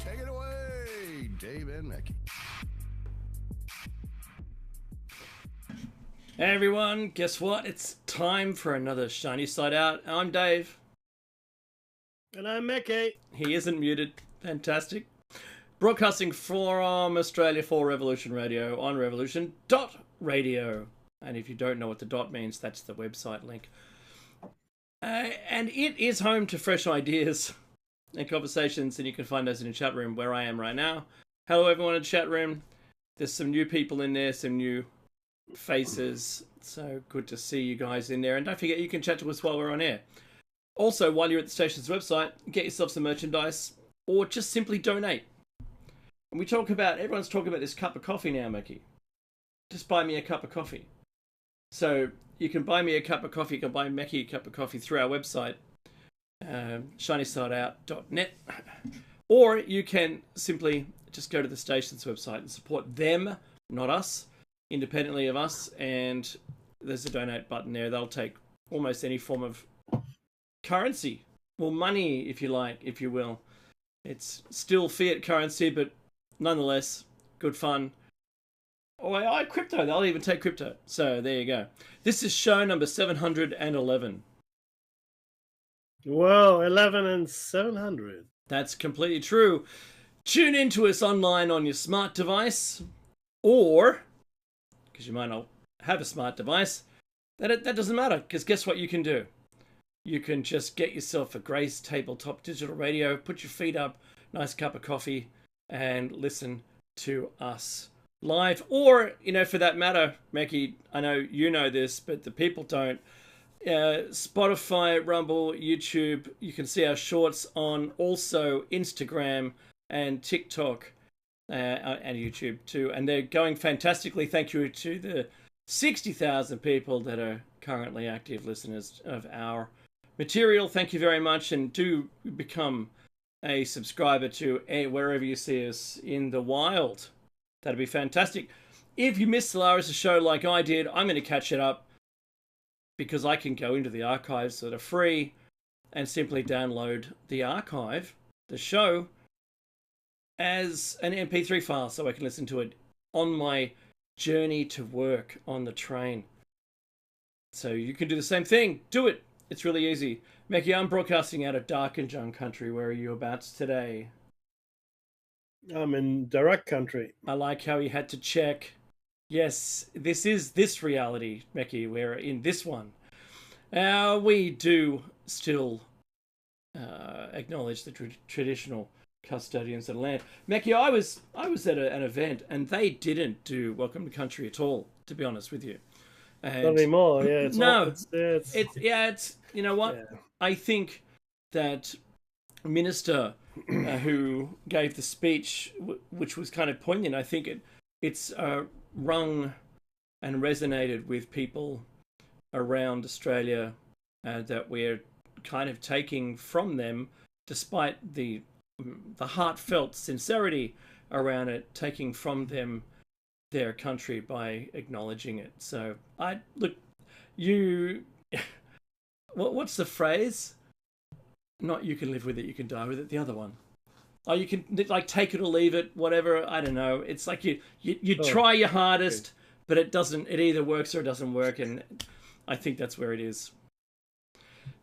Take it away, Dave and Mickey. Hey everyone, guess what? It's time for another Shiny Side Out. I'm Dave. And I'm Mickey. He isn't muted. Fantastic. Broadcasting from Australia for Revolution Radio on revolution.radio. And if you don't know what the dot means, that's the website link. And it is home to fresh ideas and conversations, and you can find those in the chat room where I am right now. Hello everyone in the chat room. There's some new people in there, some new faces, so good to see you guys in there. And don't forget, you can chat to us while we're on air. Also, while you're at the station's website, get yourself some merchandise or just simply donate. And everyone's talking about this cup of coffee now, Mickey. Just buy me a cup of coffee. So you can buy me a cup of coffee, you can buy Mickey a cup of coffee through our website, shinysideout.net, or you can simply just go to the station's website and support them, not us, independently of us, and there's a donate button there. They'll take almost any form of currency, or money, if you like, if you will. It's still fiat currency, but nonetheless, good fun. Oh, crypto. They'll even take crypto. So there you go. This is show number 711. Whoa, 11 and 700. That's completely true. Tune in to us online on your smart device, or, because you might not have a smart device, that doesn't matter, because guess what you can do? You can just get yourself a Grace tabletop digital radio, put your feet up, nice cup of coffee, and listen to us live. Or, for that matter, Mackie, I know you know this, but the people don't. Spotify, Rumble, YouTube, you can see our shorts on also Instagram and TikTok and YouTube too. And they're going fantastically. Thank you to the 60,000 people that are currently active listeners of our material. Thank you very much, and do become a subscriber to wherever you see us in the wild. That'd be fantastic. If you missed Solaris' show like I did, I'm going to catch it up because I can go into the archives that are free and simply download the archive, the show, as an MP3 file so I can listen to it on my journey to work on the train. So you can do the same thing. Do it. It's really easy. Mackie, I'm broadcasting out of Dark and Jung country. Where are you about today? I'm in direct country. I like how he had to check. Yes, this is this reality, Mackie. We're in this one. We do still acknowledge the traditional custodians of the land. Mackie, I was at an event and they didn't do Welcome to Country at all, to be honest with you. And not anymore. Yeah, it's you know what? Yeah. I think that minister who gave the speech, which was kind of poignant, I think it's rung and resonated with people around Australia that we're kind of taking from them, despite the heartfelt sincerity around it, taking from them their country by acknowledging it. So what's the phrase? Not you can live with it, you can die with it. The other one. Oh, you can take it or leave it, whatever. I don't know. It's like you try your hardest, but it doesn't. It either works or it doesn't work, and I think that's where it is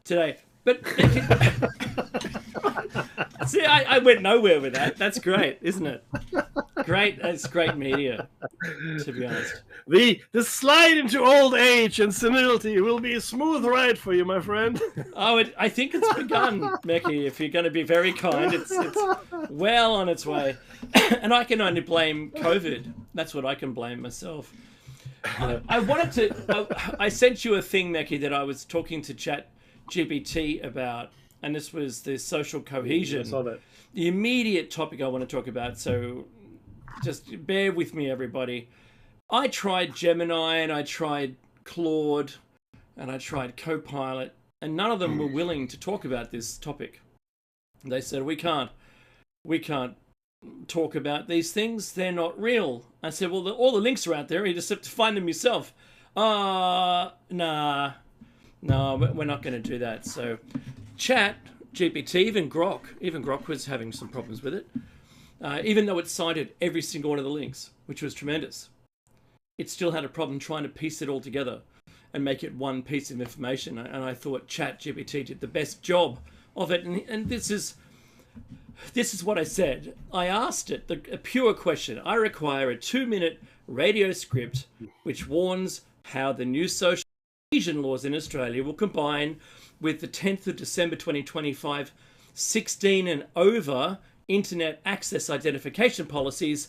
today. But see, I went nowhere with that. That's great, isn't it? Great. It's great media, to be honest. The slide into old age and senility will be a smooth ride for you, my friend. Oh, I think it's begun, Mickey. If you're going to be very kind, it's well on its way. And I can only blame COVID. That's what I can blame myself. I sent you a thing, Mickey, that I was talking to ChatGPT about, and this was the social cohesion. I saw that. The immediate topic I want to talk about, so just bear with me, everybody. I tried Gemini, and I tried Claude, and I tried Copilot, and none of them were willing to talk about this topic. They said, we can't talk about these things. They're not real. I said, well, all the links are out there. You just have to find them yourself. Nah, we're not going to do that. So Chat GPT, even Grok was having some problems with it. Even though it cited every single one of the links, which was tremendous, it still had a problem trying to piece it all together and make it one piece of information. And I thought ChatGPT did the best job of it. And this is what I said. I asked it a pure question. I require a 2-minute radio script which warns how the new social cohesion laws in Australia will combine with the 10th of December 2025 16 and over internet access identification policies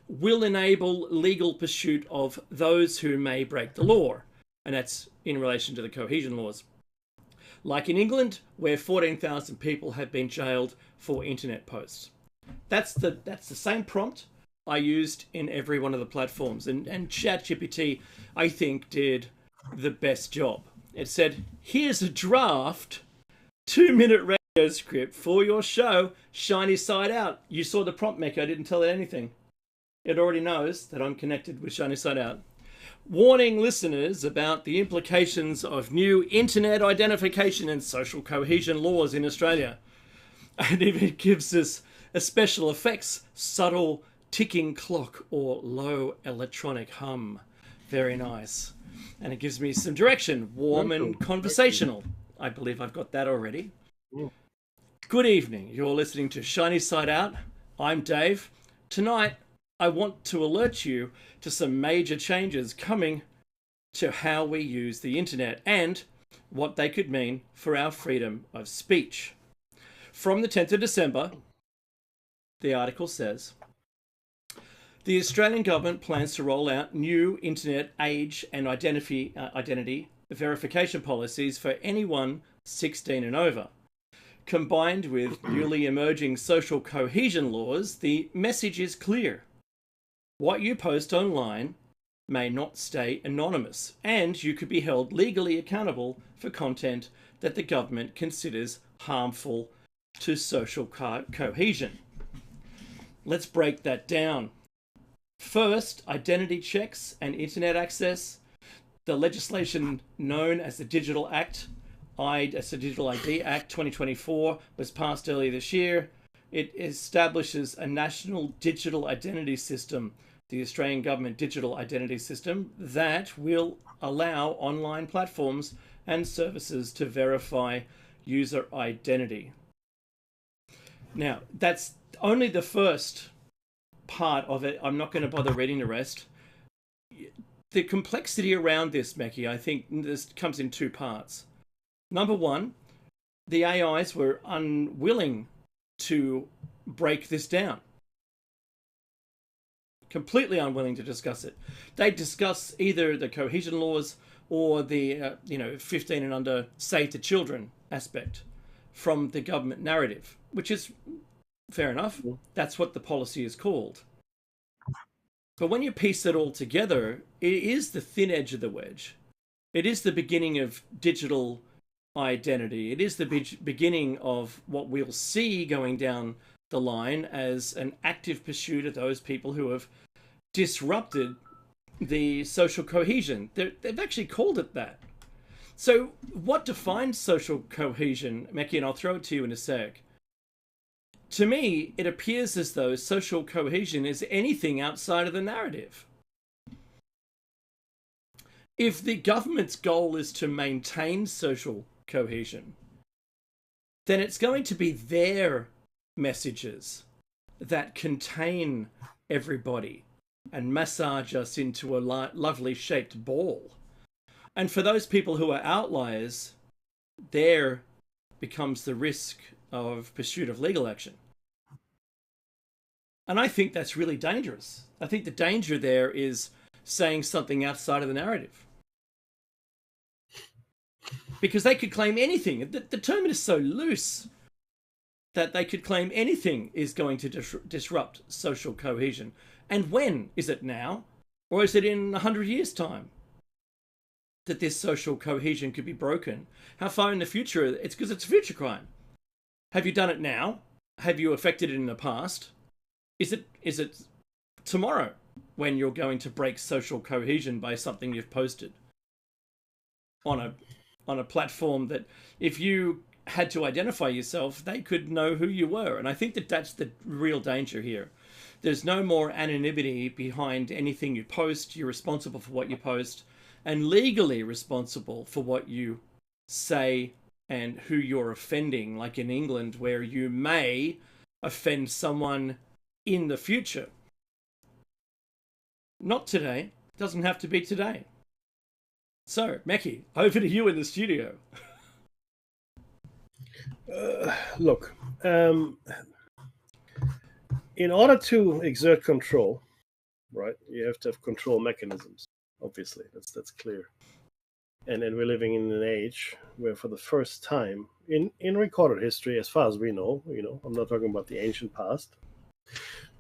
will enable legal pursuit of those who may break the law. And that's in relation to the cohesion laws. Like in England, where 14,000 people have been jailed for internet posts. That's the same prompt I used in every one of the platforms. And ChatGPT, I think, did the best job. It said, here's a draft 2-minute radio script for your show, Shiny Side Out. You saw the prompt, Mecca. I didn't tell it anything. It already knows that I'm connected with Shiny Side Out. Warning listeners about the implications of new internet identification and social cohesion laws in Australia. And it gives us a special effects, subtle ticking clock or low electronic hum. Very nice. And it gives me some direction, warm and conversational. I believe I've got that already. Yeah. Good evening. You're listening to Shiny Side Out. I'm Dave. Tonight, I want to alert you to some major changes coming to how we use the internet and what they could mean for our freedom of speech. From the 10th of December, the article says, the Australian government plans to roll out new internet age and identity verification policies for anyone 16 and over. Combined with newly emerging social cohesion laws, the message is clear. What you post online may not stay anonymous, and you could be held legally accountable for content that the government considers harmful to social cohesion. Let's break that down. First, identity checks and internet access. The legislation known as the Digital Act, the Digital ID Act 2024, was passed earlier this year. It establishes a national digital identity system, the Australian Government Digital Identity System, that will allow online platforms and services to verify user identity. Now, that's only the first part of it. I'm not going to bother reading the rest. The complexity around this, Meccy, I think this comes in two parts. Number one, the AIs were unwilling to break this down. Completely unwilling to discuss it. They discuss either the cohesion laws or the 15 and under safe to children aspect from the government narrative, which is fair enough. That's what the policy is called. But when you piece it all together, it is the thin edge of the wedge. It is the beginning of digital identity. It is the beginning of what we'll see going down the line as an active pursuit of those people who have disrupted the social cohesion. They've actually called it that. So what defines social cohesion, Meccy, and I'll throw it to you in a sec. To me, it appears as though social cohesion is anything outside of the narrative. If the government's goal is to maintain social cohesion, then it's going to be their messages that contain everybody and massage us into a lovely shaped ball. And for those people who are outliers, there becomes the risk of pursuit of legal action. And I think that's really dangerous. I think the danger there is saying something outside of the narrative. Because they could claim anything. The term is so loose that they could claim anything is going to disrupt social cohesion. And when? Is it now? Or is it in 100 years' time that this social cohesion could be broken? How far in the future? It's because it's a future crime. Have you done it now? Have you affected it in the past? Is it tomorrow when you're going to break social cohesion by something you've posted on a platform that if you had to identify yourself, they could know who you were. And I think that that's the real danger here. There's no more anonymity behind anything you post. You're responsible for what you post and legally responsible for what you say and who you're offending, like in England, where you may offend someone in the future. Not today. Doesn't have to be today. So, Meki, over to you in the studio. Look, in order to exert control, right, you have to have control mechanisms. Obviously, that's clear. And then we're living in an age where, for the first time in recorded history, as far as we know, I'm not talking about the ancient past,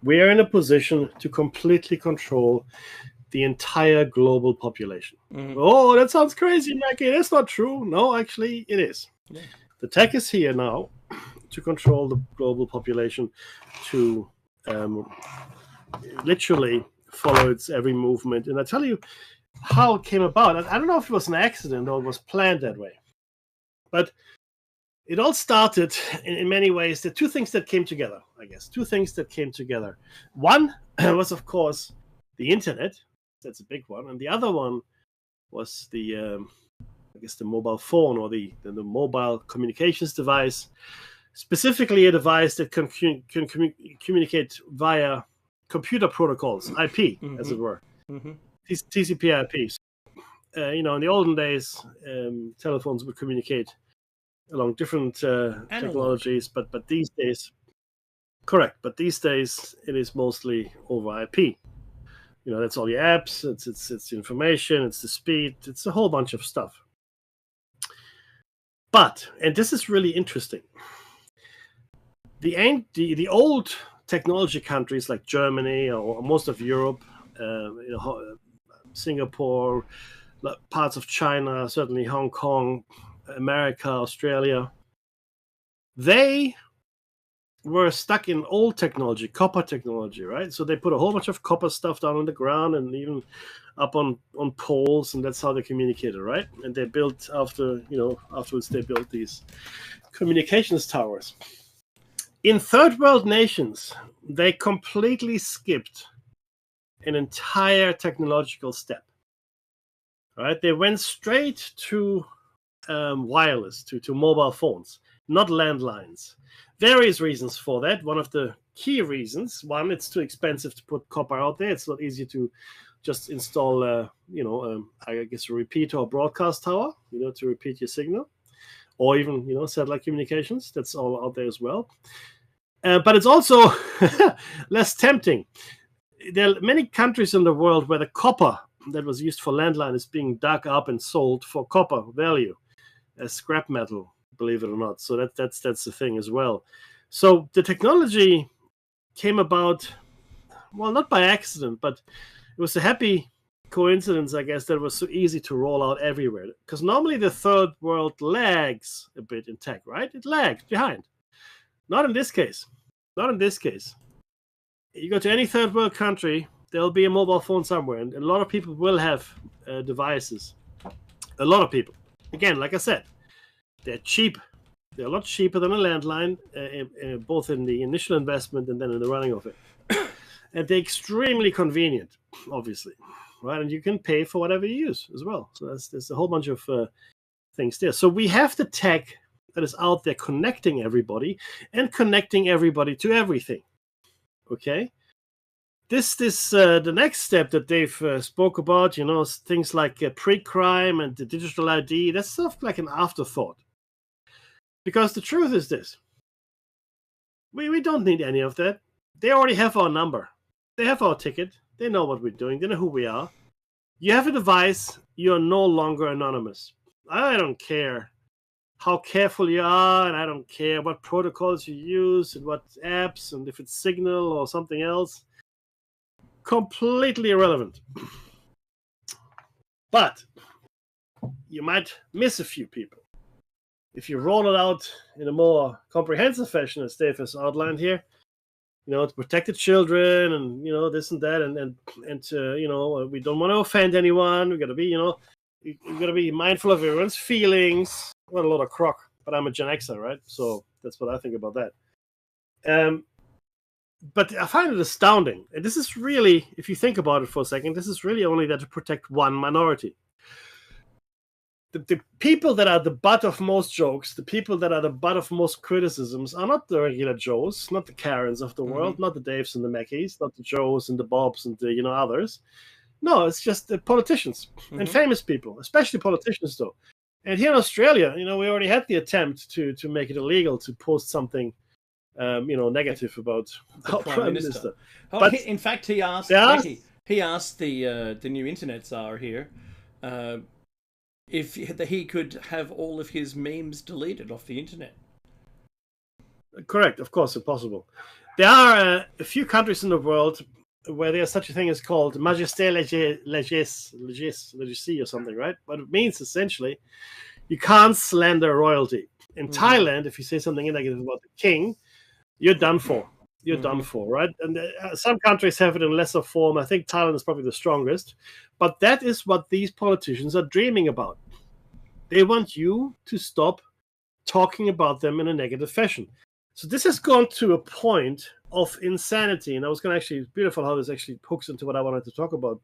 we are in a position to completely control the entire global population. Mm-hmm. Oh, that sounds crazy, Mackie. That's not true. No, actually, it is. Yeah. The tech is here now to control the global population, to literally follow its every movement. And I tell you how it came about. I don't know if it was an accident or it was planned that way. But it all started in many ways. There are two things that came together, I guess. Two things that came together. One was, of course, the internet. That's a big one. And the other one was the mobile phone, or the mobile communications device, specifically a device that can communicate via computer protocols, IP, mm-hmm. as it were, mm-hmm. TCP/IP. In the olden days, telephones would communicate along different technologies, but these days, correct. But these days, it is mostly over IP. That's all your apps. It's information. It's the speed. It's a whole bunch of stuff. But, and this is really interesting, the old technology countries like Germany or most of Europe, Singapore, parts of China, certainly Hong Kong, America, Australia, they were stuck in old technology, copper technology, right? So they put a whole bunch of copper stuff down on the ground and even up on poles, and that's how they communicated, right? And they built afterwards they built these communications towers. In third world nations, they completely skipped an entire technological step, right? They went straight to wireless, to mobile phones, not landlines. Various reasons for that. One of the key reasons, one, it's too expensive to put copper out there. It's not easy to just install, I guess, a repeater or broadcast tower, to repeat your signal, or even, satellite communications. That's all out there as well. But it's also less tempting. There are many countries in the world where the copper that was used for landline is being dug up and sold for copper value as scrap metal, believe it or not. So that's the thing as well. So the technology came about, well, not by accident, but it was a happy coincidence, I guess, that it was so easy to roll out everywhere. Because normally the third world lags a bit in tech, right? It lags behind. Not in this case. Not in this case. You go to any third world country, there'll be a mobile phone somewhere, and a lot of people will have devices. A lot of people. Again, like I said, they're cheap. They're a lot cheaper than a landline, both in the initial investment and then in the running of it. And they're extremely convenient, obviously, right? And you can pay for whatever you use as well. So there's a whole bunch of things there. So we have the tech that is out there connecting everybody and connecting everybody to everything. Okay? The next step that Dave spoke about, things like pre-crime and the digital ID, that's sort of like an afterthought. Because the truth is this. We don't need any of that. They already have our number. They have our ticket. They know what we're doing. They know who we are. You have a device. You are no longer anonymous. I don't care how careful you are, and I don't care what protocols you use and what apps, and if it's Signal or something else. Completely irrelevant. But you might miss a few people. If you roll it out in a more comprehensive fashion, as Dave has outlined here, to protect the children and, this and that, and we don't want to offend anyone. We got to be, you got to be mindful of everyone's feelings. What a lot of crock but I'm a Gen Xer, right? So that's what I think about that. But I find it astounding. And this is really, if you think about it for a second, this is really only there to protect one minority. The people that are the butt of most jokes, the people that are the butt of most criticisms are not the regular Joes, not the Karens of the world, not the Daves and the Mackies, not the Joes and the Bobs and the others. No, it's just the politicians and famous people, especially politicians though. And here in Australia, we already had the attempt to make it illegal to post something negative about the Prime Minister. But in fact, he asked he asked the new internet czar here if he could have all of his memes deleted off the internet. Correct, of course, impossible. There are a few countries in the world where there's such a thing as called majesté légis or something, right? But it means essentially you can't slander royalty. In Thailand, if you say something negative about the king, you're done for. You're done for, right? And some countries have it in lesser form. I think Thailand is probably the strongest. But that is what these politicians are dreaming about. They want you to stop talking about them in a negative fashion. So this has gone to a point of insanity. And I was going to actually, it's beautiful how this actually hooks into what I wanted to talk about.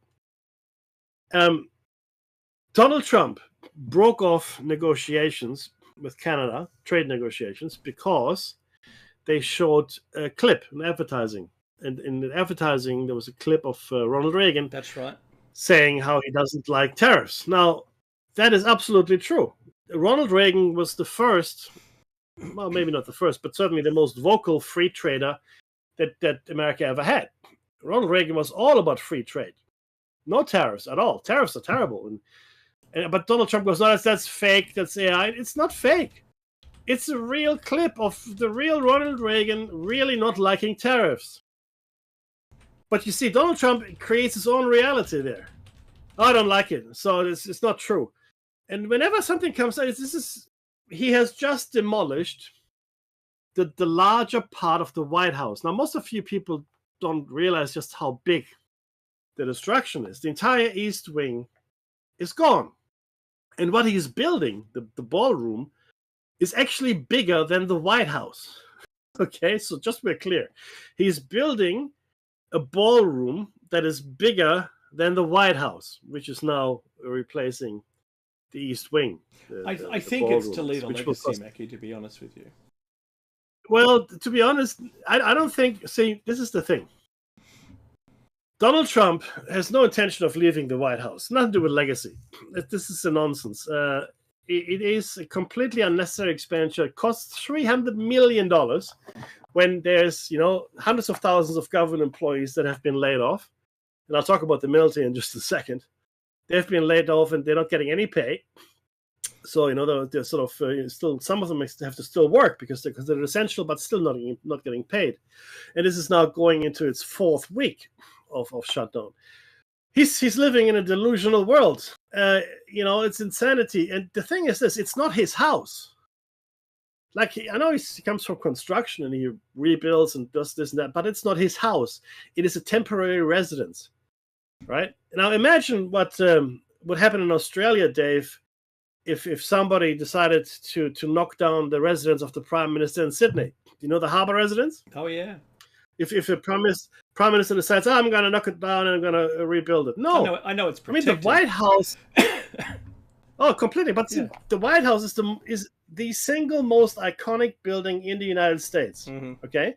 Donald Trump broke off negotiations with Canada, trade negotiations, because they showed a clip in advertising. And in the advertising, there was a clip of Ronald Reagan. That's right. Saying how he doesn't like tariffs. Now, that is absolutely true. Ronald Reagan was the first, well, maybe not the first, but certainly the most vocal free trader that America ever had. Ronald Reagan was all about free trade. No tariffs at all. Tariffs are terrible. But Donald Trump goes, no, that's fake. That's AI. It's not fake. It's a real clip of the real Ronald Reagan really not liking tariffs. But you see, Donald Trump creates his own reality there. I don't like it, so it's not true. And whenever something comes out, he has just demolished the larger part of the White House. Now, most of you people don't realize just how big the destruction is. The entire East Wing is gone. And what he's building, the ballroom, is actually bigger than the White House. Okay, so just to be clear, he's building a ballroom that is bigger than the White House, which is now replacing the East Wing. I think it's to lead on legacy, Mackie, to be honest with you. Well, to be honest, I don't think... See, this is the thing. Donald Trump has no intention of leaving the White House. Nothing to do with legacy. This is a nonsense. It is a completely unnecessary expenditure. It costs $300 million when there's, hundreds of thousands of government employees that have been laid off. And I'll talk about the military in just a second. They've been laid off and they're not getting any pay. So, they're sort of still, some of them have to still work because they're essential, but still not getting paid. And this is now going into its fourth week of shutdown. He's living in a delusional world. It's insanity. And the thing is this, it's not his house. Like, I know he comes from construction and he rebuilds and does this and that, but it's not his house. It is a temporary residence, right? Now imagine what would happen in Australia, Dave, if somebody decided to knock down the residence of the Prime Minister in Sydney. You know the harbour residence? Oh, yeah. If a Prime Minister decides, I'm going to knock it down and I'm going to rebuild it. No. I know it's protected. I mean, the White House... Oh, completely. But see, the White House is the single most iconic building in the United States. Mm-hmm. Okay?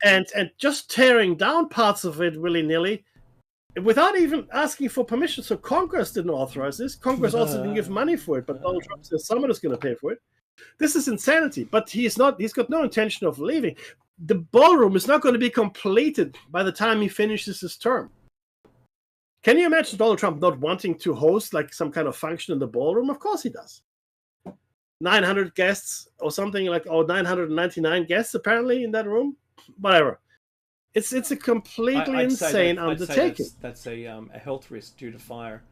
And just tearing down parts of it willy-nilly without even asking for permission. So Congress didn't authorize this. Congress also didn't give money for it, but Donald Trump says someone is going to pay for it. This is insanity. But he's got no intention of leaving. The ballroom is not going to be completed by the time he finishes his term. Can you imagine Donald Trump not wanting to host like some kind of function in the ballroom? Of course he does. 900 guests or something like, 999 guests apparently in that room. Whatever. It's a completely insane undertaking. That's a health risk due to fire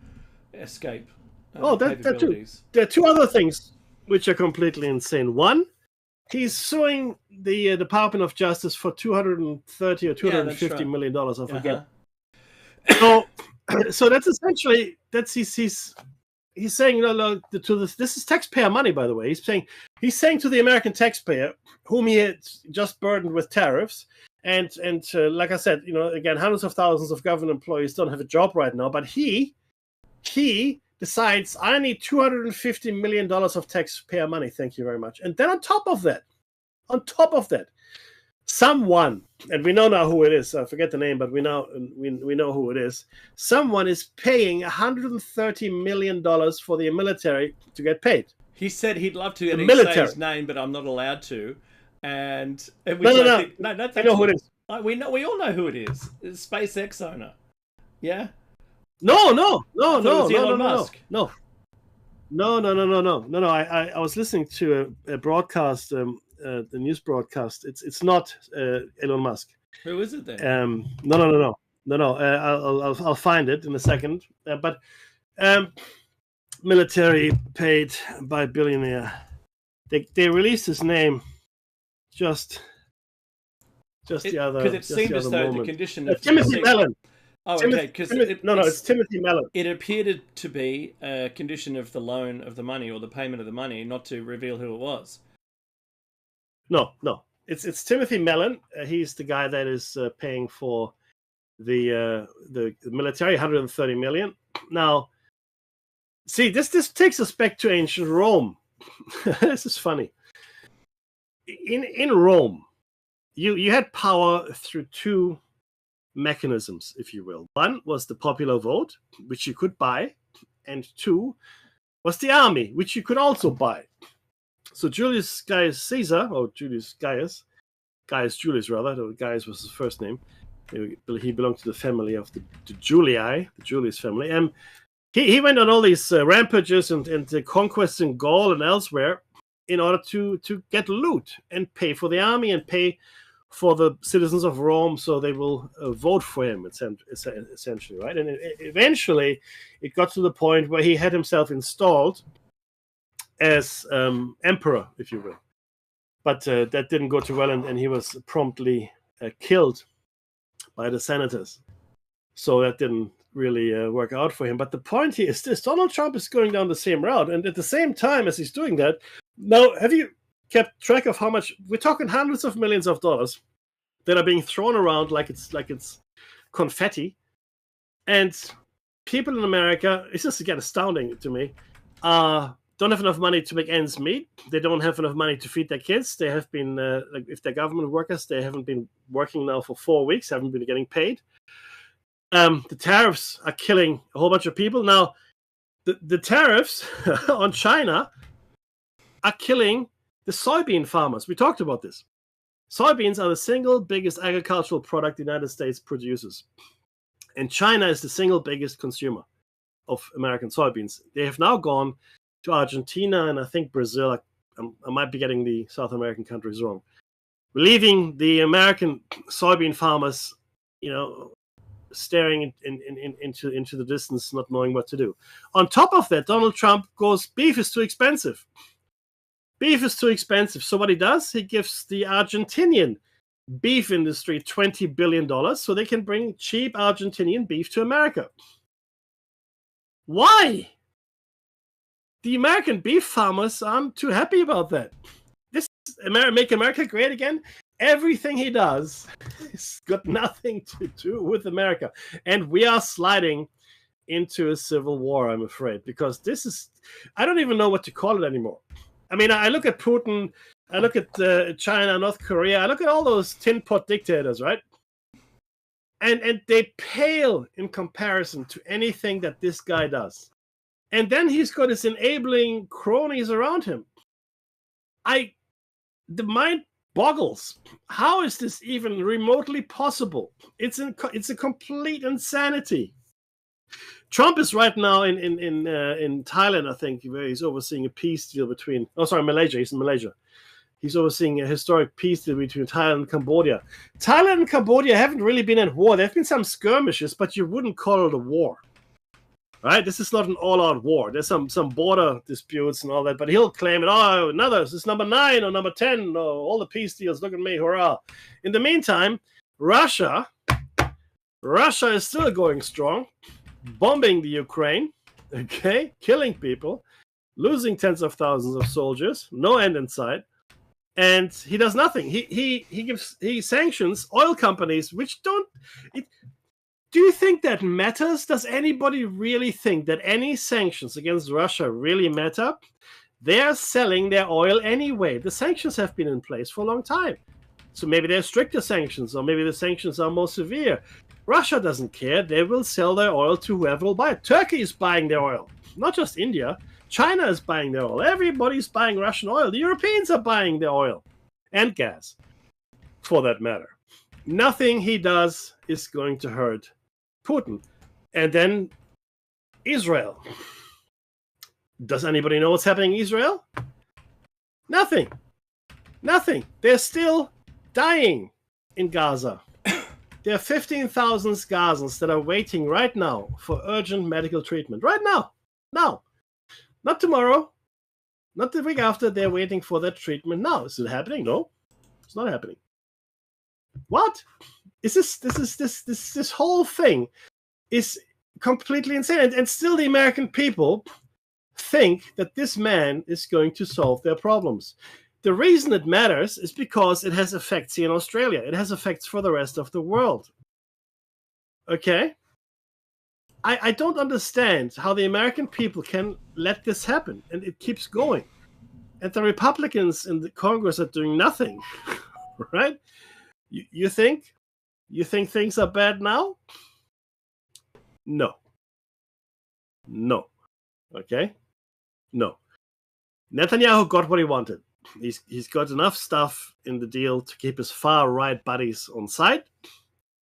escape. That too. There are two other things which are completely insane. One, he's suing the Department of Justice for $230 or $250 million. I forget. So that's essentially he's he's saying, to this is taxpayer money, by the way. He's saying to the American taxpayer, whom he had just burdened with tariffs, and like I said, again, hundreds of thousands of government employees don't have a job right now, but he decides, I need $250 million of taxpayer money. Thank you very much. And then on top of that, someone, and we know now who it is. I forget the name, but we know who it is. Someone is paying $130 million for the military to get paid. He said he'd love to say his name, but I'm not allowed to. And no. I know who it is. We all know who it is. It's SpaceX owner. Yeah. No. Elon Musk. No. I was listening to a broadcast, the news broadcast. It's not Elon Musk. Who is it then? No. I'll find it in a second. But military paid by billionaire. They released his name just the other. Because it seemed as though moment. the condition of Timothy Mellon. Oh, okay. Because it's Timothy Mellon. It appeared to be a condition of the loan of the money or the payment of the money, not to reveal who it was. No. It's Timothy Mellon. He's the guy that is paying for the military, 130 million. Now, see, this takes us back to ancient Rome. This is funny. In Rome, you had power through two mechanisms, if you will. One was the popular vote, which you could buy, and two was the army, which you could also buy. So Julius Gaius Caesar, or Julius Gaius Julius rather, though Gaius was his first name. He belonged to the family of the Julii, the Julius family, and he went on all these rampages and the conquests in Gaul and elsewhere in order to get loot and pay for the army and pay for the citizens of Rome so they will vote for him, essentially, right? And eventually it got to the point where he had himself installed as emperor, if you will. But that didn't go too well, and he was promptly killed by the senators. So that didn't really work out for him. But the point here is this: Donald Trump is going down the same route, and at the same time as he's doing that, now, have you kept track of how much? We're talking hundreds of millions of dollars that are being thrown around like it's confetti, and people in America, it's just again astounding to me, don't have enough money to make ends meet. They don't have enough money to feed their kids. They have been, if they're government workers, they haven't been working now for 4 weeks, haven't been getting paid. The tariffs are killing a whole bunch of people. Now, the tariffs on China are killing the soybean farmers. We talked about this. Soybeans are the single biggest agricultural product the United States produces. And China is the single biggest consumer of American soybeans. They have now gone to Argentina and I think Brazil. I might be getting the South American countries wrong. Leaving the American soybean farmers, staring into the distance, not knowing what to do. On top of that, Donald Trump goes, beef is too expensive. Beef is too expensive. So what he does, he gives the Argentinian beef industry $20 billion so they can bring cheap Argentinian beef to America. Why? The American beef farmers aren't too happy about that. This Make America Great Again, everything he does has got nothing to do with America. And we are sliding into a civil war, I'm afraid, because this is, I don't even know what to call it anymore. I mean, I look at Putin, I look at China, North Korea, I look at all those tin pot dictators, right? And they pale in comparison to anything that this guy does. And then he's got his enabling cronies around him. The mind boggles. How is this even remotely possible? It's a complete insanity. Trump is right now in Thailand, I think, where he's overseeing a peace deal between. Oh, sorry, Malaysia. He's in Malaysia. He's overseeing a historic peace deal between Thailand and Cambodia. Thailand and Cambodia haven't really been at war. There have been some skirmishes, but you wouldn't call it a war. Right? This is not an all-out war. There's some border disputes and all that, but he'll claim it. Oh, this is number 9 or number 10. All the peace deals. Look at me, hurrah! In the meantime, Russia is still going strong, bombing the Ukraine, okay, killing people, losing tens of thousands of soldiers, no end in sight, and he does nothing. He sanctions oil companies which don't. Do you think that matters? Does anybody really think that any sanctions against Russia really matter? They're selling their oil anyway. The sanctions have been in place for a long time. So maybe they're stricter sanctions, or maybe the sanctions are more severe. Russia doesn't care. They will sell their oil to whoever will buy it. Turkey is buying their oil, not just India. China is buying their oil. Everybody's buying Russian oil. The Europeans are buying their oil and gas, for that matter. Nothing he does is going to hurt Putin. And then Israel. Does anybody know what's happening in Israel? Nothing. Nothing. They're still dying in Gaza. There are 15,000 Gazans that are waiting right now for urgent medical treatment. Right now. Now. Not tomorrow. Not the week after. They're waiting for that treatment now. Is it happening? No. It's not happening. What? This whole thing is completely insane. And still the American people think that this man is going to solve their problems. The reason it matters is because it has effects here in Australia. It has effects for the rest of the world. Okay? I don't understand how the American people can let this happen, and it keeps going. And the Republicans in the Congress are doing nothing, right? You think things are bad now? No. No. Okay? No. Netanyahu got what he wanted. He's got enough stuff in the deal to keep his far-right buddies on side.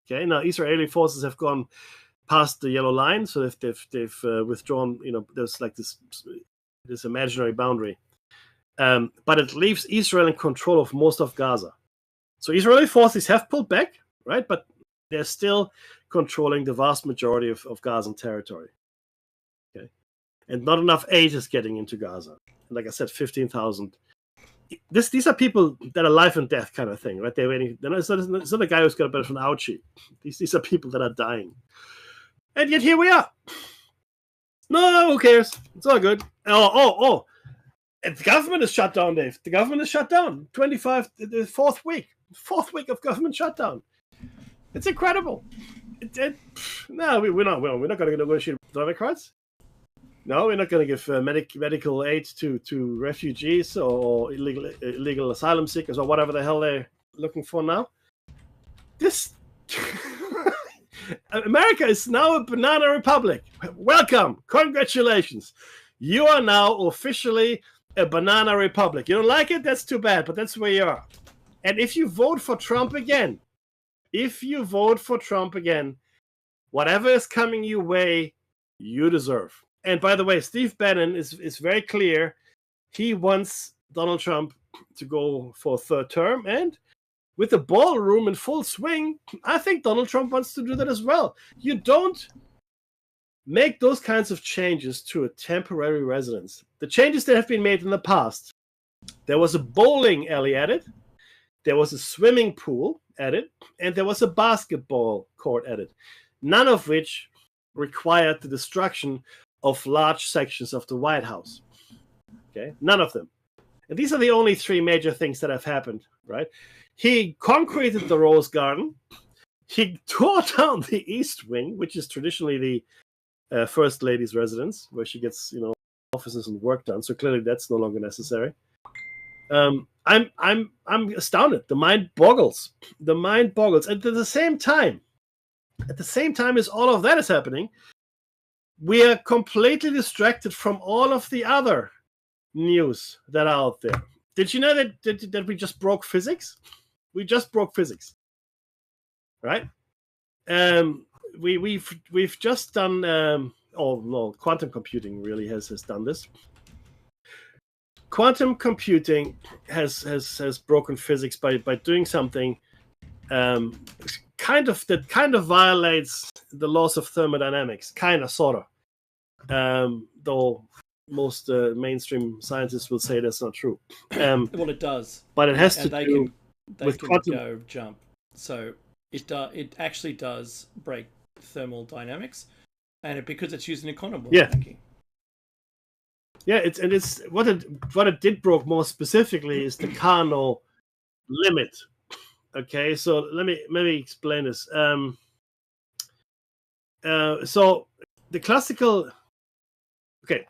Okay, now Israeli forces have gone past the yellow line, so they've withdrawn. There's like this imaginary boundary, but it leaves Israel in control of most of Gaza. So Israeli forces have pulled back, right? But they're still controlling the vast majority of Gazan territory. Okay, and not enough aid is getting into Gaza. And like I said, 15,000. These are people that are life and death kind of thing, right? They're waiting. It's not a guy who's got a bit of an ouchie. These are people that are dying. And yet here we are. No, who cares? It's all good. Oh. And the government is shut down, Dave. The government is shut down. The fourth week of government shutdown. It's incredible. No, we're not going to negotiate with Democrats. No, we're not going to give medical aid to refugees or illegal asylum seekers or whatever the hell they're looking for now. This America is now a banana republic. Welcome. Congratulations. You are now officially a banana republic. You don't like it? That's too bad, but that's where you are. And if you vote for Trump again, whatever is coming your way, you deserve. And by the way, Steve Bannon is very clear. He wants Donald Trump to go for a third term. And with the ballroom in full swing, I think Donald Trump wants to do that as well. You don't make those kinds of changes to a temporary residence. The changes that have been made in the past, there was a bowling alley added, there was a swimming pool added, and there was a basketball court added, none of which required the destruction of large sections of the White House. Okay, none of them. And these are the only three major things that have happened, right? He concreted the Rose Garden. He tore down the East Wing, which is traditionally the First Lady's residence, where she gets, offices and work done. So clearly, that's no longer necessary. I'm astounded. The mind boggles. The mind boggles. And at the same time as all of that is happening, we are completely distracted from all of the other news that are out there. Did you know that we just broke physics? We just broke physics, right? We've just done. Quantum computing really has done this. Quantum computing has broken physics by doing something kind of violates the laws of thermodynamics, sort of. Though most mainstream scientists will say that's not true. Well, it does, but it has to do with quantum. Go jump. So it actually does break thermal dynamics, and because it's using a quantum world. Yeah. Thinking. Yeah, it's what it did broke more specifically is the Carnot limit. Okay, so let me explain this. So the classical. Okay,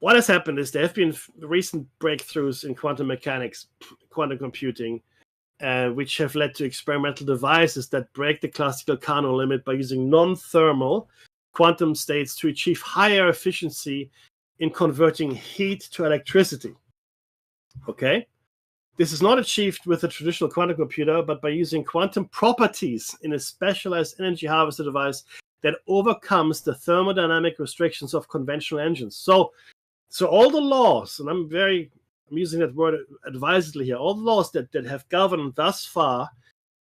what has happened is there have been recent breakthroughs in quantum mechanics, quantum computing, which have led to experimental devices that break the classical Carnot limit by using non-thermal quantum states to achieve higher efficiency in converting heat to electricity. Okay? This is not achieved with a traditional quantum computer, but by using quantum properties in a specialized energy harvester device that overcomes the thermodynamic restrictions of conventional engines. So all the laws, and I'm using that word advisedly here, all the laws that have governed thus far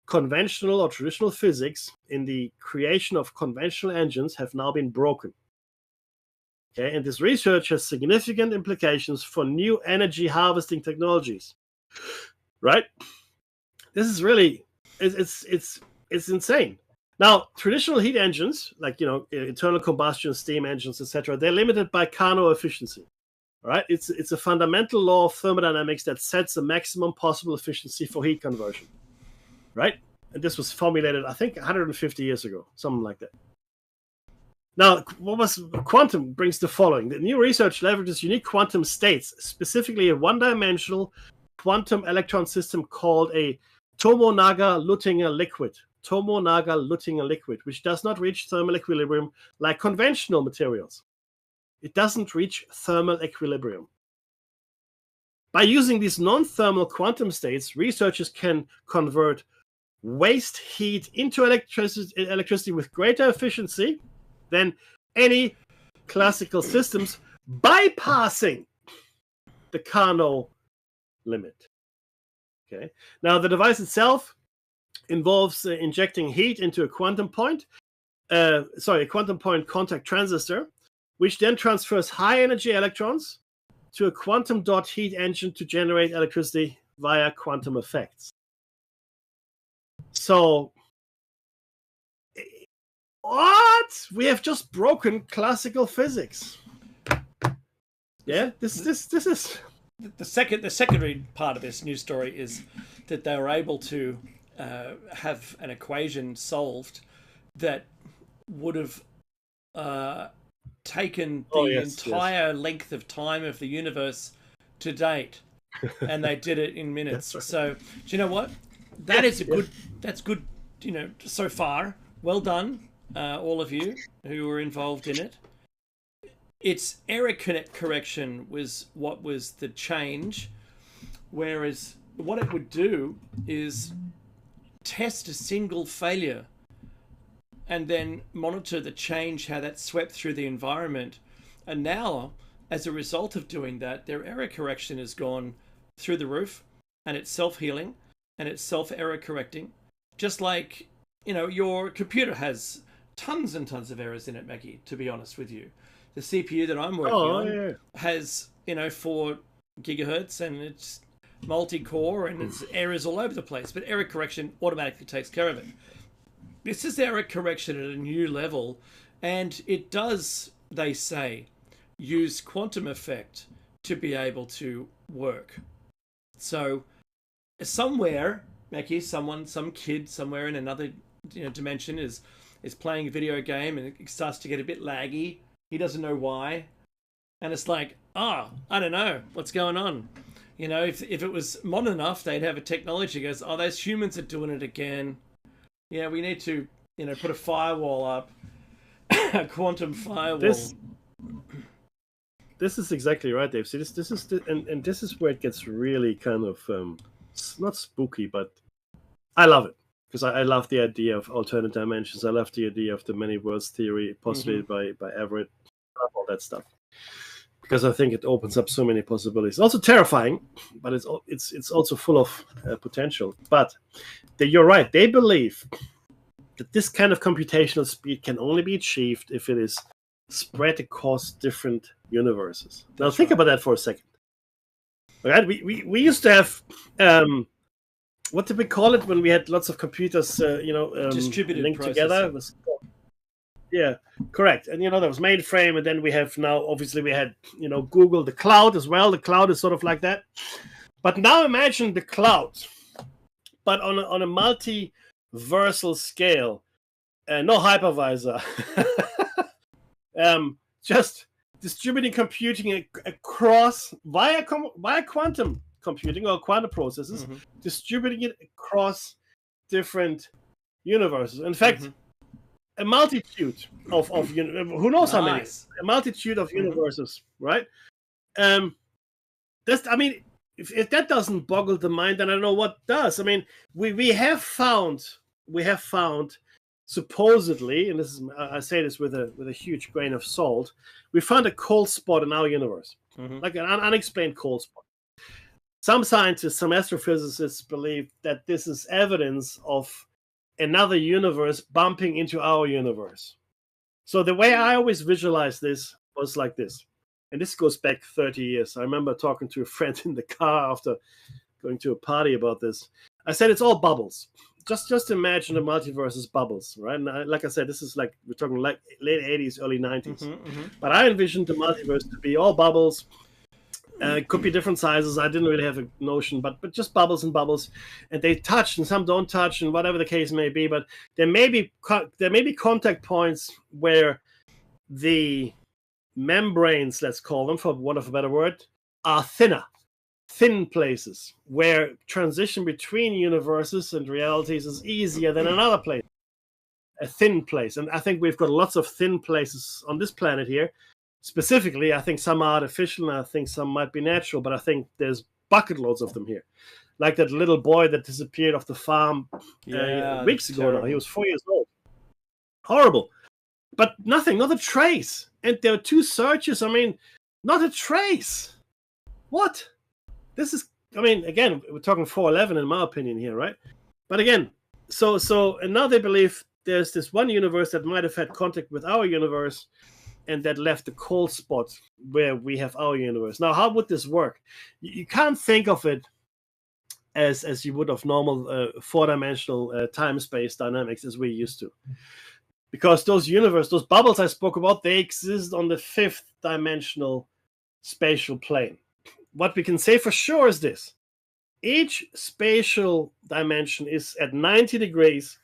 conventional or traditional physics in the creation of conventional engines have now been broken. Okay, and this research has significant implications for new energy harvesting technologies. Right? This is really it's insane. Now, traditional heat engines, like internal combustion steam engines, etc., they're limited by Carnot efficiency. All right, it's a fundamental law of thermodynamics that sets the maximum possible efficiency for heat conversion. Right? And this was formulated, I think, 150 years ago, something like that. Now, quantum brings the following. The new research leverages unique quantum states, specifically a one-dimensional quantum electron system called a Tomonaga-Luttinger liquid, which does not reach thermal equilibrium like conventional materials. It doesn't reach thermal equilibrium. By using these non-thermal quantum states, researchers can convert waste heat into electricity with greater efficiency than any classical systems, bypassing the Carnot limit. Okay. Now, the device itself involves injecting heat into a quantum point contact transistor, which then transfers high energy electrons to a quantum dot heat engine to generate electricity via quantum effects. So, what? We have just broken classical physics. Yeah, this is the secondary part of this news story is that they were able to have an equation solved that would have taken the entire length of time of the universe to date, and they did it in minutes. Right. So, do you know what? That's good. So far, well done, all of you who were involved in it. Its error correction was what was the change, whereas what it would do is test a single failure and then monitor the change, how that swept through the environment. And now, as a result of doing that, their error correction has gone through the roof, and it's self-healing and it's self-error correcting. Just like, your computer has tons and tons of errors in it, Maggie, to be honest with you. The CPU that I'm working on has, 4 gigahertz, and it's multi-core, and it's errors all over the place. But error correction automatically takes care of it. This is error correction at a new level, and it does, they say, use quantum effect to be able to work. So somewhere, Maggie, some kid somewhere in another dimension is playing a video game, and it starts to get a bit laggy. He doesn't know why. And it's like, I don't know what's going on. If it was modern enough, they'd have a technology that goes, those humans are doing it again. Yeah, we need to, put a firewall up, a quantum firewall. This is exactly right, Dave. See, this is and this is where it gets really kind of not spooky, but I love it. Because I love the idea of alternate dimensions. I love the idea of the many worlds theory postulated by Everett, all that stuff. Because I think it opens up so many possibilities. Also terrifying, but it's also full of potential. But you're right. They believe that this kind of computational speed can only be achieved if it is spread across different universes. Now think about that for a second. All right, we used to have. What did we call it when we had lots of computers, distributed linked processing. together? Yeah, correct. And there was mainframe, and then we have now obviously we had Google, the cloud as well. The cloud is sort of like that. But now imagine the cloud, but on a multiversal scale, no hypervisor, just distributing computing across via quantum computing or quantum processes, distributing it across different universes. In fact, a multitude of who knows how many, a multitude of universes, right? That's, I mean, if that doesn't boggle the mind, then I don't know what does. I mean, we have found supposedly, and this is, I say this with a huge grain of salt, we found a cold spot in our universe, like an unexplained cold spot. Some scientists, some astrophysicists believe that this is evidence of another universe bumping into our universe. So the way I always visualize this was like this. And this goes back 30 years. I remember talking to a friend in the car after going to a party about this. I said, it's all bubbles. Just imagine the multiverse as bubbles, right? And like I said, this is like, we're talking like late 80s, early 90s. But I envisioned the multiverse to be all bubbles. It could be different sizes. I didn't really have a notion, but just bubbles and bubbles, and they touch, and some don't touch, and whatever the case may be. But there may be contact points where the membranes, let's call them for want of a better word, are thin places where transition between universes and realities is easier than another place, a thin place. And I think we've got lots of thin places on this planet here. Specifically, I think some are artificial, and I think some might be natural, but I think there's bucket loads of them here. Like that little boy that disappeared off the farm weeks ago now. He was 4 years old. Horrible. But nothing, not a trace. And there are 2 searches. I mean, not a trace. What? This is, I mean, again, we're talking 411 in my opinion here, right? But again, so and now they believe there's this one universe that might have had contact with our universe, and that left a cold spot where we have our universe. Now, how would this work? You can't think of it as you would of normal 4-dimensional time-space dynamics as we used to. Because those bubbles I spoke about, they exist on the 5th dimensional spatial plane. What we can say for sure is this. Each spatial dimension is at 90 degrees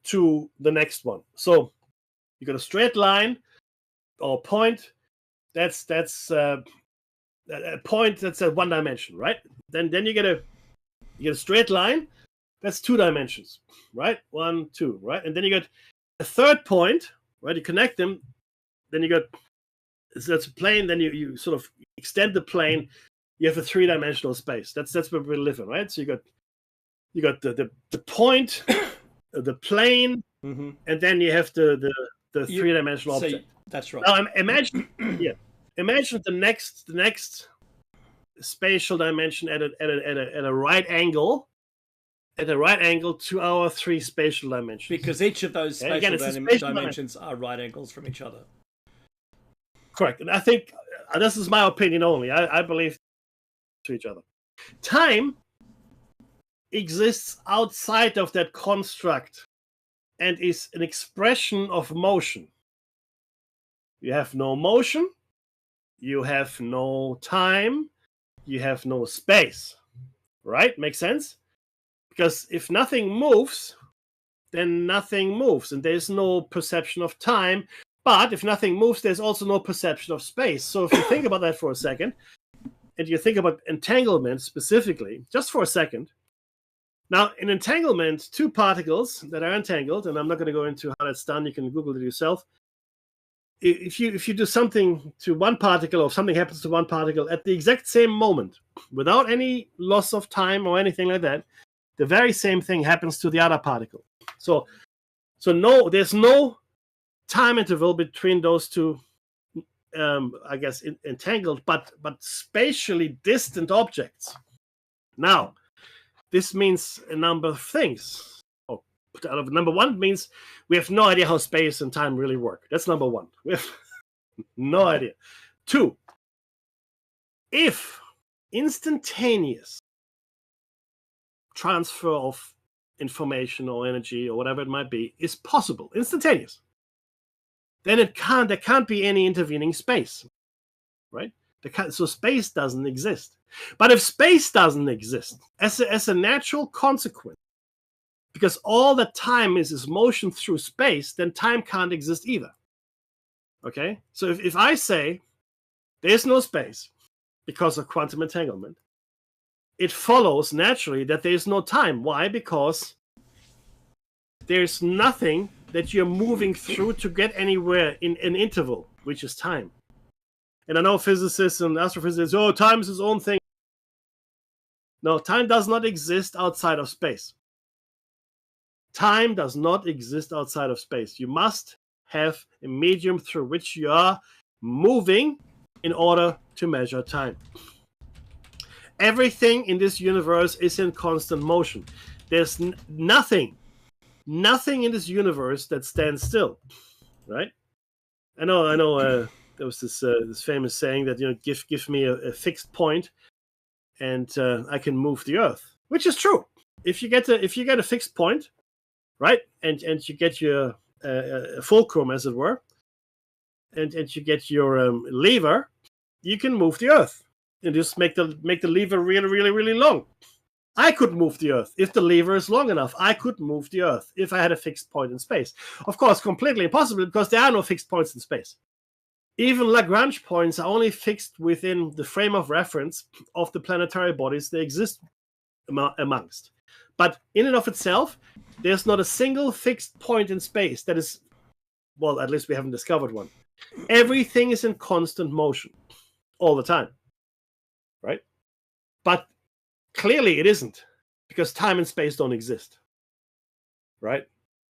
to the next one. So you got a straight line, or point, that's a point that's at 1 dimension, right? Then you get a straight line, that's 2 dimensions, right? 1, 2, right? And then you got a third point, right? You connect them, then you got, so that's a plane, then you sort of extend the plane, you have a 3-dimensional space. That's where we live in, right? So you got the point, the plane, and then you have the 3-dimensional object. That's right. Now imagine the next spatial dimension at a right angle, to our 3 spatial dimensions. Because each of those spatial dimensions are right angles from each other. Correct. And I think this is my opinion only. I believe to each other. Time exists outside of that construct and is an expression of motion. You have no motion, you have no time, you have no space. Right? Makes sense? Because if nothing moves, then nothing moves, and there's no perception of time. But if nothing moves, there's also no perception of space. So if you think about that for a second, and you think about entanglement specifically, just for a second. Now, in entanglement, 2 particles that are entangled, and I'm not going to go into how that's done, you can Google it yourself. If you do something to one particle, or something happens to one particle at the exact same moment, without any loss of time or anything like that, the very same thing happens to the other particle. So no, there's no time interval between those 2, I guess, entangled, but spatially distant objects. Now, this means a number of things. Number 1 means we have no idea how space and time really work. That's number 1. We have no idea. 2, if instantaneous transfer of information or energy or whatever it might be is possible, instantaneous, then there can't be any intervening space, right? So space doesn't exist. But if space doesn't exist as a natural consequence, because all the time is motion through space, then time can't exist either. Okay? So if I say there's no space because of quantum entanglement, it follows naturally that there's no time. Why? Because there's nothing that you're moving through to get anywhere in an interval, which is time. And I know physicists and astrophysicists, time is its own thing. No, time does not exist outside of space. Time does not exist outside of space. You must have a medium through which you are moving in order to measure time. Everything in this universe is in constant motion. There's nothing in this universe that stands still, right? I know. There was this famous saying that give me a fixed point, and I can move the Earth, which is true. If you get a fixed point, right, and you get your fulcrum, as it were, and you get your lever, you can move the Earth, and just make the lever really, really, really long. I could move the Earth if the lever is long enough. I could move the Earth if I had a fixed point in space. Of course, completely impossible because there are no fixed points in space. Even Lagrange points are only fixed within the frame of reference of the planetary bodies they exist amongst. But in and of itself, there's not a single fixed point in space that is, well, at least we haven't discovered one. Everything is in constant motion all the time, right? But clearly it isn't, because time and space don't exist, right?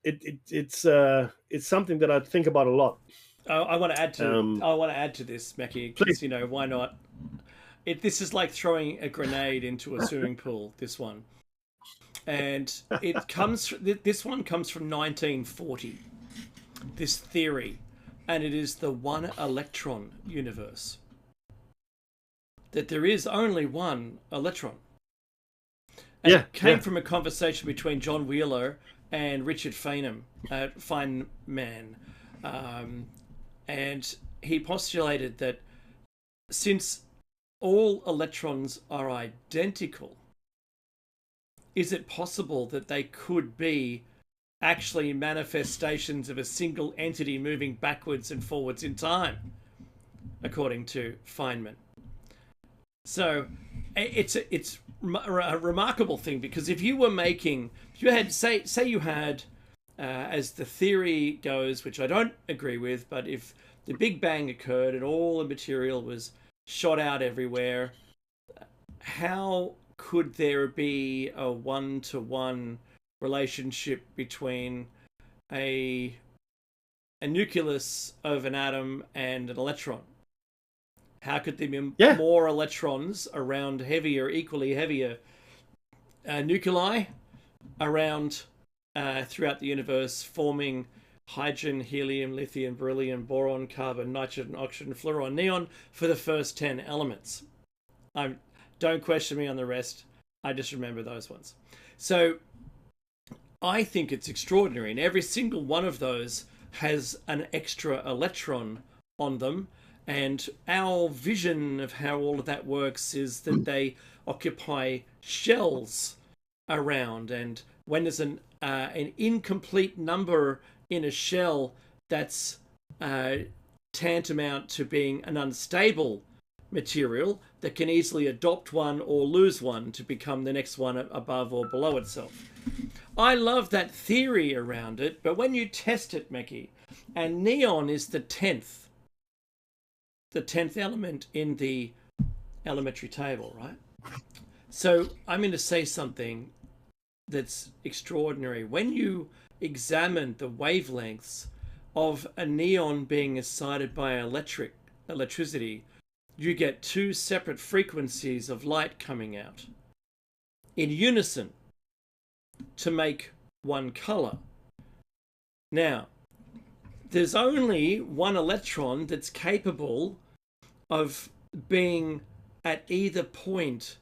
It's something that I think about a lot. I want to add to this, Mackie, because why not? This is like throwing a grenade into a swimming pool. This one, and this one comes from 1940. This theory, and it is the one electron universe. That there is only one electron. And it came from a conversation between John Wheeler and Richard Feynman. And he postulated that since all electrons are identical, is it possible that they could be actually manifestations of a single entity moving backwards and forwards in time, according to Feynman? So it's a remarkable thing, because if you had, as the theory goes, which I don't agree with, but if the Big Bang occurred and all the material was shot out everywhere, how could there be a one-to-one relationship between a nucleus of an atom and an electron? How could there be more electrons around equally heavier nuclei around throughout the universe, forming hydrogen, helium, lithium, beryllium, boron, carbon, nitrogen, oxygen, fluorine, neon for the first 10 elements? Don't question me on the rest. I just remember those ones. So I think it's extraordinary, and every single one of those has an extra electron on them. And our vision of how all of that works is that they occupy shells around, and when there's an incomplete number in a shell, that's tantamount to being an unstable material that can easily adopt one or lose one to become the next one above or below itself. I love that theory around it, but when you test it, Mickey, and neon is the 10th element in the elementary table, right? So I'm going to say something that's extraordinary. When you examine the wavelengths of a neon being excited by electricity, you get two separate frequencies of light coming out in unison to make one color. Now, there's only one electron that's capable of being at either point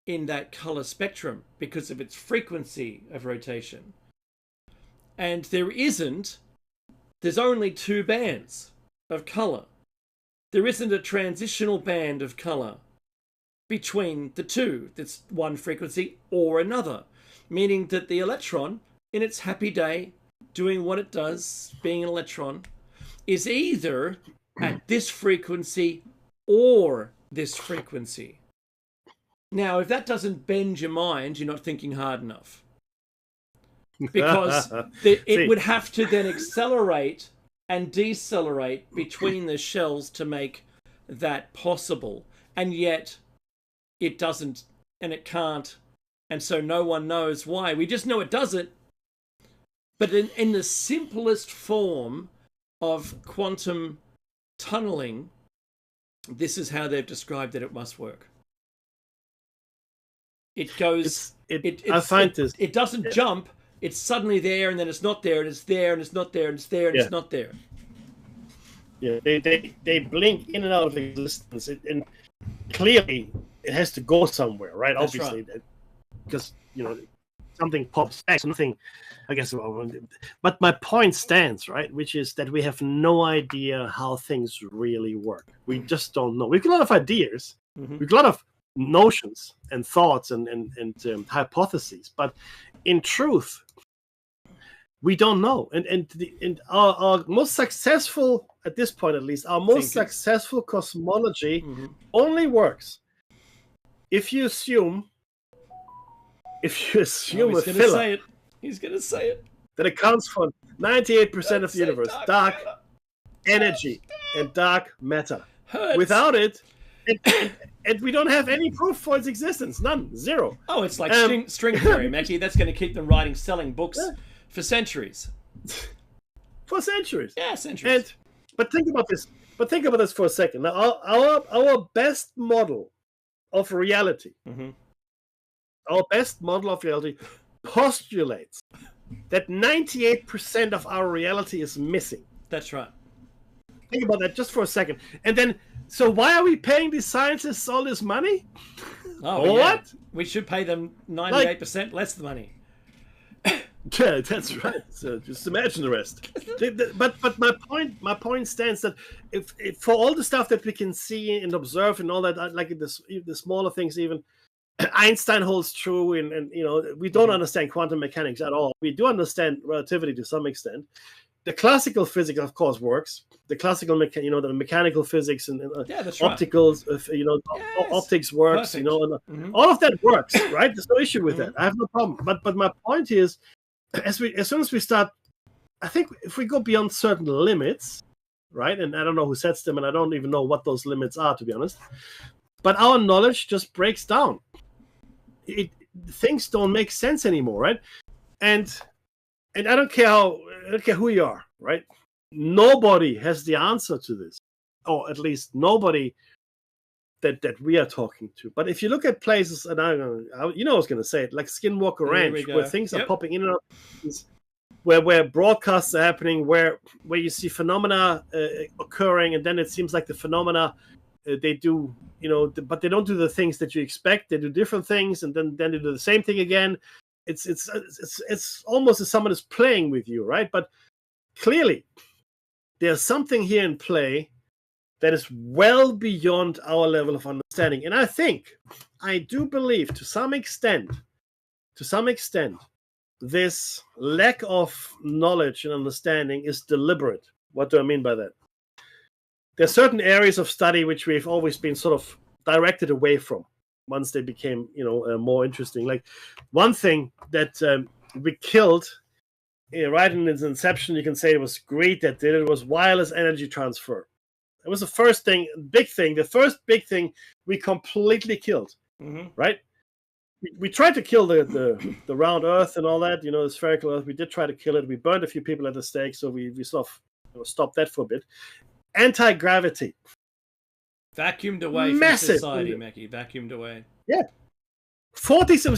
in that color spectrum because of its frequency of rotation. And there isn't there's only two bands of color. There isn't a transitional band of color between the two that's one frequency or another, meaning that the electron, in its happy day, doing what it does, being an electron, is either at this frequency or this frequency. Now, if that doesn't bend your mind, you're not thinking hard enough. Because it would have to then accelerate and decelerate between the shells to make that possible. And yet, it doesn't, and it can't, and so no one knows why. We just know it does it. But in the simplest form of quantum tunneling, this is how they've described that it must work. It goes. It doesn't jump. It's suddenly there, and then it's not there, and it's there, and it's not there, and it's there, and it's not there. Yeah, they blink in and out of existence, and clearly it has to go somewhere, right? That's Obviously, right. Because something pops back, something. I guess, but my point stands, right? Which is that we have no idea how things really work. We just don't know. We've got a lot of ideas. Mm-hmm. We've got a lot of notions and thoughts and hypotheses, but in truth, we don't know. And our most successful, at this point at least, our most successful cosmology only works if you assume a filler. He's going to say it. That accounts for 98% of the universe. Dark energy and dark matter. Hurts. Without it, and we don't have any proof for its existence. None. Zero. Oh, it's like string theory, Mackie. That's going to keep them selling books for centuries. For centuries. Yeah, centuries. But think about this. For a second. Now, our best model of reality, postulates that 98% of our reality is missing. That's right. Think about that just for a second. And then, so why are we paying these scientists all this money? Oh, what? Yeah. We should pay them 98% less money. Yeah, that's right. So just imagine the rest. But my point stands that if for all the stuff that we can see and observe and all that, like the smaller things even, Einstein holds true, and we don't understand quantum mechanics at all. We do understand relativity to some extent. The classical physics, of course, works. The classical, the mechanical physics and optical, optics works. Perfect. All of that works, right? There's no issue with that. I have no problem. But my point is, as soon as we start, I think if we go beyond certain limits, right? And I don't know who sets them, and I don't even know what those limits are, to be honest. But our knowledge just breaks down. Things don't make sense anymore, right? And I don't care who you are, right? Nobody has the answer to this, or at least nobody that we are talking to. But if you look at places, and I was going to say it, like Skinwalker Ranch, where things are popping in and out, where broadcasts are happening, where you see phenomena occurring, and then it seems like the phenomena they do, but they don't do the things that you expect. They do different things, and then they do the same thing again. It's almost as someone is playing with you, right? But clearly, there's something here in play that is well beyond our level of understanding. And I do believe to some extent, this lack of knowledge and understanding is deliberate. What do I mean by that? There are certain areas of study which we've always been sort of directed away from once they became, more interesting. Like one thing that we killed right in its inception, you can say it was great that did it, was wireless energy transfer. It was the first big thing we completely killed, right? We tried to kill the round Earth and all that, the spherical Earth. We did try to kill it. We burned a few people at the stake, so we sort of stopped that for a bit. Anti-gravity. Vacuumed away massive from society, Mackie. Vacuumed away. Yeah. 40s and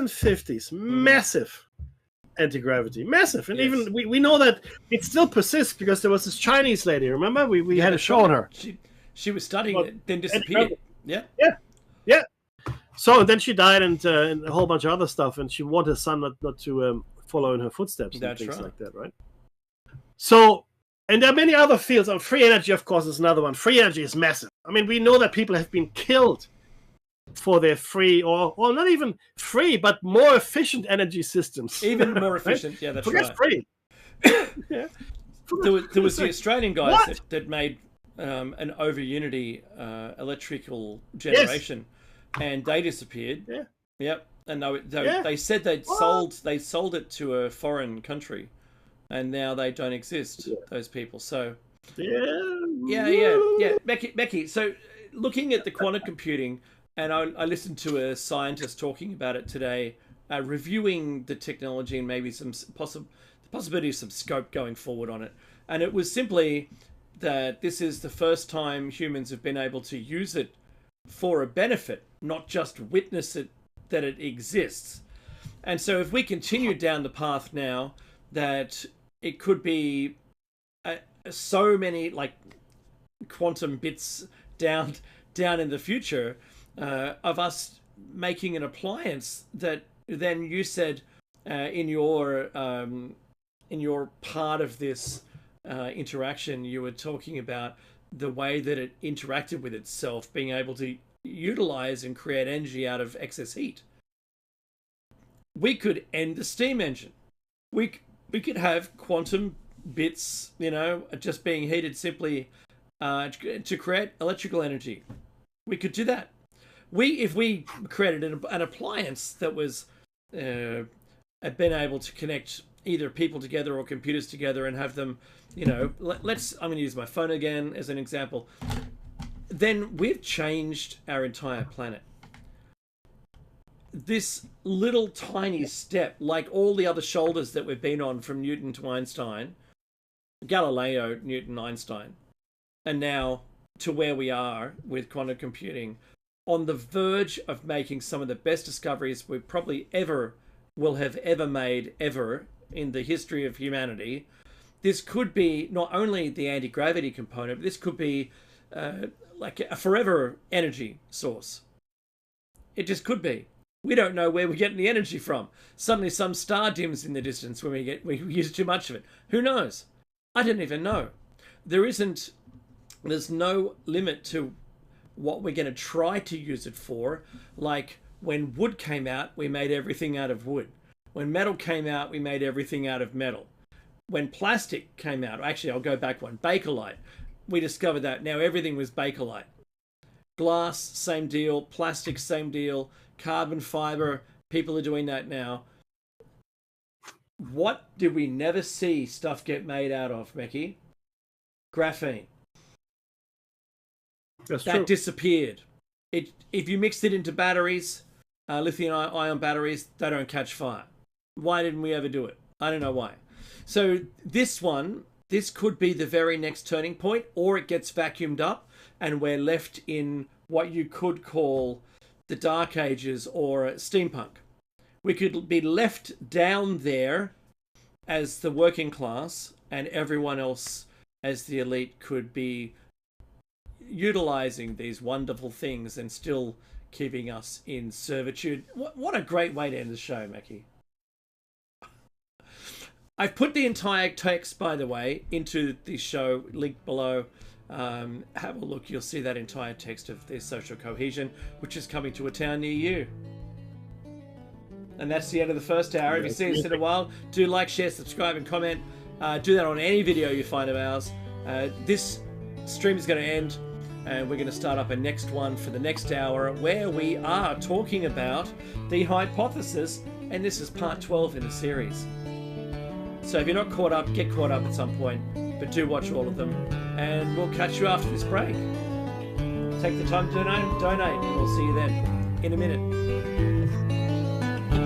50s. Massive anti-gravity. Massive. And even we know that it still persists because there was this Chinese lady, remember? We had a show on her. She was studying it, then disappeared. Yeah. So then she died and a whole bunch of other stuff, and she wanted her son not to follow in her footsteps and things like that, right? So, and there are many other fields. Free energy, of course, is another one. Free energy is massive. I mean, we know that people have been killed for their free, or not even free, but more efficient energy systems. Even more efficient. Right? Yeah, that's Forget right. free. Yeah. There was the Australian guys What? that made an over unity electrical generation, and they disappeared. Yeah. Yep. And Yeah. they said What? they sold it to a foreign country, and now they don't exist. Yeah. Those people. So Yeah. Becky. So looking at the quantum computing, and I listened to a scientist talking about it today, reviewing the technology and maybe some the possibility of some scope going forward on it. And it was simply that this is the first time humans have been able to use it for a benefit, not just witness it, that it exists. And so if we continue down the path now that it could be so many like quantum bits down in the future of us making an appliance that then you said in your part of this interaction, you were talking about the way that it interacted with itself, being able to utilize and create energy out of excess heat. We could end the steam engine. We could have quantum bits, just being heated simply to create electrical energy. We could do that. If we created an appliance that was been able to connect either people together or computers together and have them, I'm going to use my phone again as an example, then we've changed our entire planet. This little tiny step, like all the other shoulders that we've been on from Newton to Einstein, Galileo, Newton, Einstein, and now to where we are with quantum computing, on the verge of making some of the best discoveries we probably will have ever made ever in the history of humanity. This could be not only the anti-gravity component, but this could be like a forever energy source. It just could be. We don't know where we're getting the energy from. Suddenly some star dims in the distance when we use too much of it. Who knows? I didn't even know. There's no limit to what we're going to try to use it for. Like when wood came out, we made everything out of wood. When metal came out, we made everything out of metal. When plastic came out, actually I'll go back one, Bakelite, we discovered that now everything was Bakelite. Glass, same deal. Plastic, same deal. Carbon fiber, people are doing that now. What did we never see stuff get made out of, Becky? Graphene. That's that true. Disappeared. If you mixed it into batteries, lithium-ion batteries, they don't catch fire. Why didn't we ever do it? I don't know why. So this could be the very next turning point, or it gets vacuumed up and we're left in what you could call the Dark Ages or steampunk. We could be left down there as the working class, and everyone else as the elite could be utilizing these wonderful things and still keeping us in servitude. What a great way to end the show, Mackie. I've put the entire text, by the way, into the show, linked below. Have a look, you'll see that entire text of their social cohesion, which is coming to a town near you. And that's the end of the first hour. If you've seen us in a while, do like, share, subscribe, and comment. Do that on any video you find of ours. This stream is going to end, and we're going to start up a next one for the next hour, where we are talking about the hypothesis, and this is part 12 in the series. So if you're not caught up, get caught up at some point, but do watch all of them, and we'll catch you after this break. Take the time to donate, and we'll see you then in a minute.